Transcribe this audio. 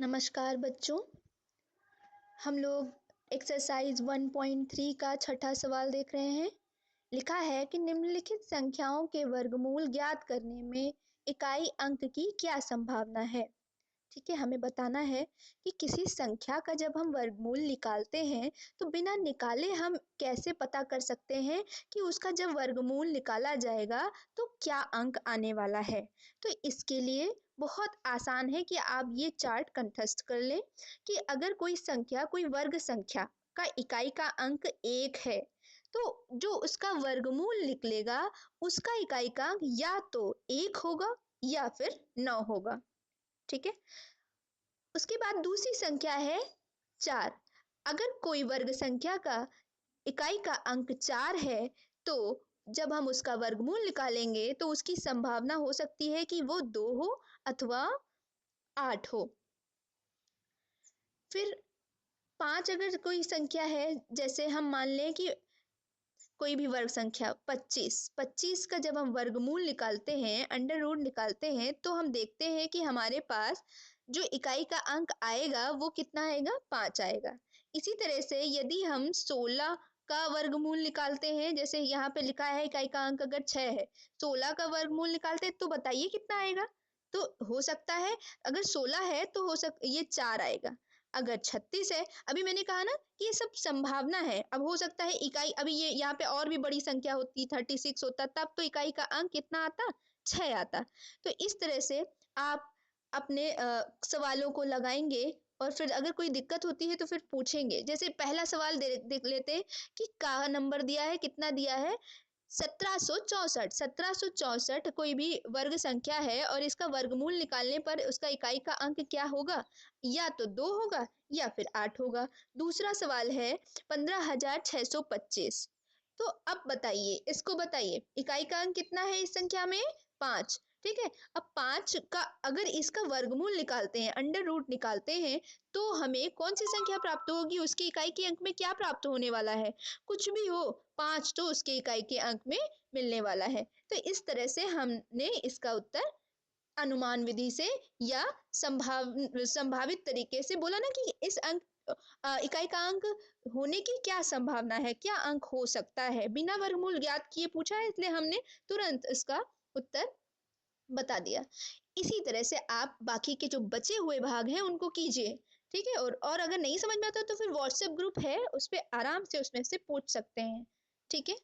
नमस्कार बच्चों। हम लोग एक्सरसाइज 1.3 का छठा सवाल देख रहे हैं। लिखा है कि निम्नलिखित संख्याओं के वर्गमूल ज्ञात करने में इकाई अंक की क्या संभावना है। ठीक है, हमें बताना है कि किसी संख्या का जब हम वर्गमूल निकालते हैं तो बिना निकाले हम कैसे पता कर सकते हैं कि उसका जब वर्गमूल निकाला जाएगा तो क्या अंक आने वाला है। तो इसके लिए बहुत आसान है कि आप ये चार्ट कंठस्थ कर लें कि अगर कोई संख्या, कोई वर्ग संख्या का इकाई का अंक 1 है तो जो उसका वर्गमूल निकलेगा उसका इकाई का अंक या तो 1 होगा या फिर 9 होगा। ठीक है, उसके बाद दूसरी संख्या है 4। अगर कोई वर्ग संख्या का इकाई का अंक 4 है तो जब हम उसका वर्गमूल निकालेंगे तो उसकी संभावना हो सकती है कि वो 2 हो अथवा 8 हो। फिर 5 अगर कोई संख्या है, जैसे हम मान लें कि कोई भी वर्ग संख्या 25 का जब हम वर्गमूल निकालते हैं, अंडर रूट निकालते हैं, तो हम देखते हैं कि हमारे पास जो इकाई का अंक आएगा वो कितना आएगा, 5 आएगा। इसी तरह से यदि हम 16 का वर्गमूल निकालते हैं, जैसे यहाँ पे लिखा है इकाई का अंक अगर 6 है, 16 का वर्गमूल निकालते हैं तो बताइए कितना आएगा। तो हो सकता है अगर 16 है तो ये 4 आएगा। अगर 36 है, अभी मैंने कहा ना कि ये सब संभावना है। अब हो सकता है इकाई, अभी ये यहाँ पे और भी बड़ी संख्या होती 36 होता, तब तो इकाई का अंक कितना आता, 6 आता। तो इस तरह से आप अपने सवालों को लगाएंगे और फिर अगर कोई दिक्कत होती है तो फिर पूछेंगे। जैसे पहला सवाल देख लेते हैं कि का नंबर दिया है, कितना दिया है, 1764 कोई भी वर्ग संख्या है और इसका वर्गमूल निकालने पर उसका इकाई का अंक क्या होगा, या तो 2 होगा या फिर 8 होगा। दूसरा सवाल है 15,625। तो अब बताइए, इसको बताइए इकाई का अंक कितना है इस संख्या में, 5। ठीक है, अब 5 का अगर इसका वर्गमूल निकालते हैं, अंडर रूट निकालते हैं, तो हमें कौन सी संख्या प्राप्त होगी, उसके इकाई के अंक में क्या प्राप्त होने वाला है, कुछ भी हो 5 तो उसके इकाई के अंक में मिलने वाला है। तो इस तरह से हमने इसका उत्तर अनुमान विधि से या संभावित तरीके से बोला ना कि इस अंक इकाई का अंक होने की क्या संभावना है, क्या अंक हो सकता है, बिना वर्गमूल ज्ञात किए पूछा है, इसलिए हमने तुरंत इसका उत्तर बता दिया। इसी तरह से आप बाकी के जो बचे हुए भाग हैं उनको कीजिए। ठीक है, और अगर नहीं समझ में आता तो फिर व्हाट्सएप ग्रुप है, उस पर आराम से उसमें से पूछ सकते हैं। ठीक है।